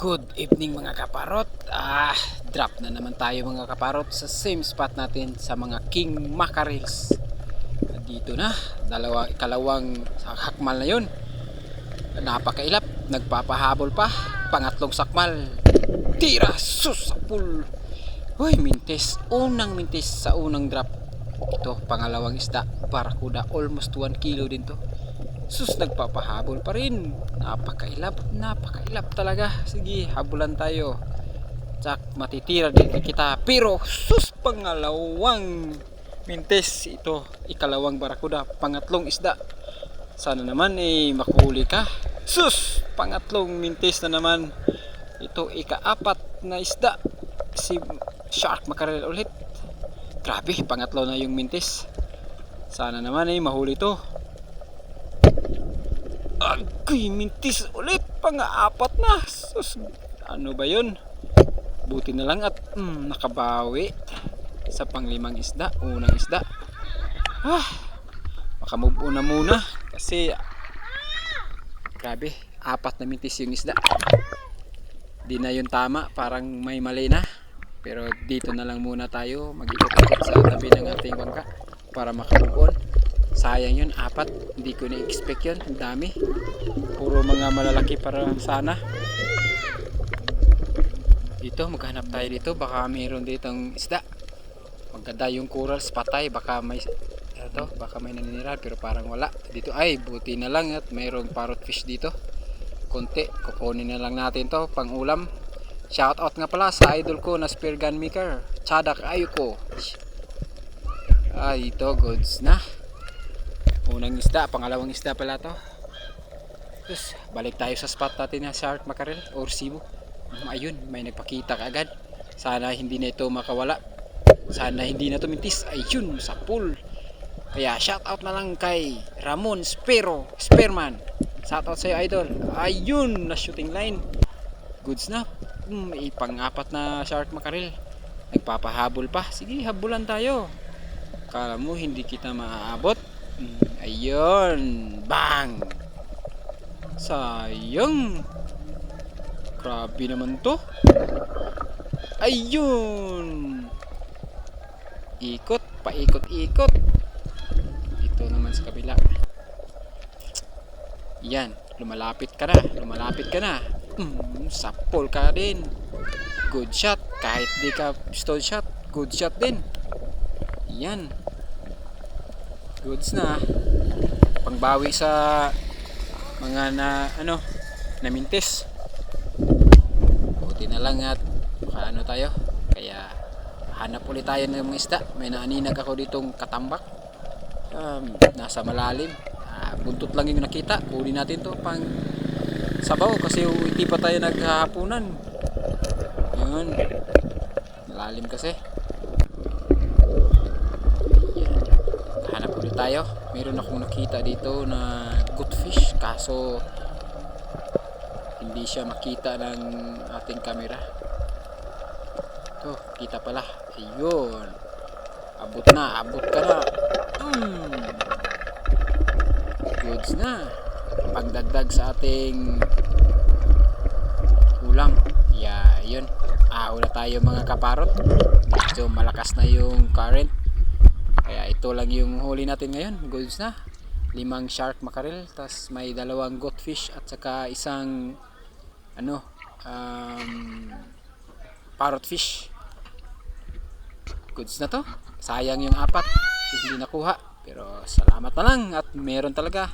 Good evening mga kaparot. Drop na naman tayo mga kaparot sa same spot natin sa mga king mackerels. Dito na, ikalawang hakmal na yun. Napakailap, nagpapahabol pa. Pangatlong sakmal. Tira, susapul. Hoy, mintis. Unang mintis sa unang drop. Ito, pangalawang isda. Barakuda, almost 1 kilo din to. Sus, nagpapahabol pa rin. Napakailap talaga. Sige, habulan tayo. Tsak, matitira din kita. Pero, sus, pangalawang mintes. Ito, ikalawang barakuda. Pangatlong isda. Sana naman makuhuli ka. Sus, pangatlong mintes na naman. Ito, ikaapat na isda. Si shark mackerel ulit. Grabe, pangatlo na yung mintes. Sana naman mahuli to. Agay, mintis ulit. Pang-apat na. Sus, ano ba yun? Buti na lang at nakabawi sa panglimang isda. Unang isda. Makamove on na muna. Kasi grabe, 4 na mintis yung isda. Di na yun tama. Parang may mali na. Pero dito na lang muna tayo. Mag-ikot-ikot sa tabi ng ating bangka para makamove on. Sayang yun, 4. Hindi ko na-expect yun. Ang dami. Puro mga malalaki para sana. Dito, maghanap tayo dito. Baka mayroon ditong isda. Maganda yung corals, patay. Baka may naninira pero parang wala. Dito ay, buti na lang at mayroong parrotfish dito. Konti. Kukunin na lang natin to pang ulam. Shoutout nga pala sa idol ko na spear gun maker. Chadak Ayuko. Ito, goods na. Unang isda, pangalawang isda pala to. Tapos, balik tayo sa spot natin na shark mackerel or sibo. Ayun, may nagpakita kaagad. Sana hindi na ito makawala. Sana hindi na ito mintis. Ayun, sa pool. Kaya shoutout na lang kay Ramon Spearman. Shoutout sa'yo idol. Ayun, na shooting line. Goods na. Pang-4 na shark mackerel. Nagpapahabol pa. Sige, habulan tayo. Kala mo hindi kita maaabot. Ayun, bang. Sayang. Grabe naman to. Ayun. Ikot, paikot-ikot. Ito naman sa kabila. Yan, lumalapit ka na. Sapol ka din. Good shot. Kahit di ka pistol shot, good shot din. Yan. Goods na. Pangbawi sa mga namintis. Buti na lang at tayo. Kaya hanap ulit tayo ng mga isda. May naaninag ako ditong katambak. Nasa malalim. Buntot lang yung nakita. Kunin natin to pang sabaw kasi hindi pa tayo naghahapunan. Yun. Malalim kasi. Tayo, meron akong nakita dito na goldfish kaso hindi siya makita ng ating camera. Ito, kita pala. Ayun, abot ka na. Goods na. Pagdagdag sa ating ulam. Yun, wala tayo mga kaparot. Medyo malakas na yung current. Kaya ito lang yung huli natin ngayon. Goods na. 5 shark mackerel. Tapos may 2 goldfish. At saka isang parrotfish. Goods na to. Sayang yung 4. Hindi nakuha. Pero salamat na lang. At meron talaga.